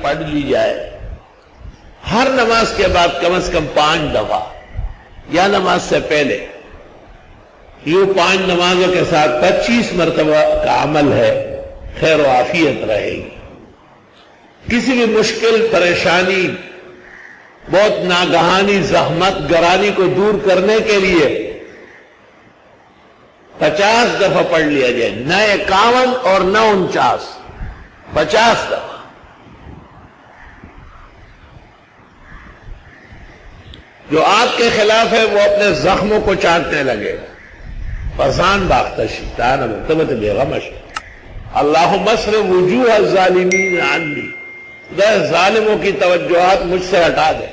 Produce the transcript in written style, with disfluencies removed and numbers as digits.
پڑھ لی جائے ہر نماز کے بعد کم از کم 5 دفعہ یا نماز سے پہلے، یہ 5 نمازوں کے ساتھ 25 مرتبہ کا عمل ہے، خیر و عافیت رہے گی۔ کسی بھی مشکل پریشانی، بہت ناگہانی زحمت گرانی کو دور کرنے کے لیے 50 دفعہ پڑھ لیا جائے، نہ 51 اور نہ 49، 50 دفعہ۔ جو آگ کے خلاف ہے وہ اپنے زخموں کو چاٹنے لگے گا۔ فَزَان بَاخْتَشِ تَعَانَ مُقْتَبَتِ بِغَمَشِ اللہم اصرف وجوہ الظالمین عنی، خدا ظالموں کی توجہات مجھ سے ہٹا دے۔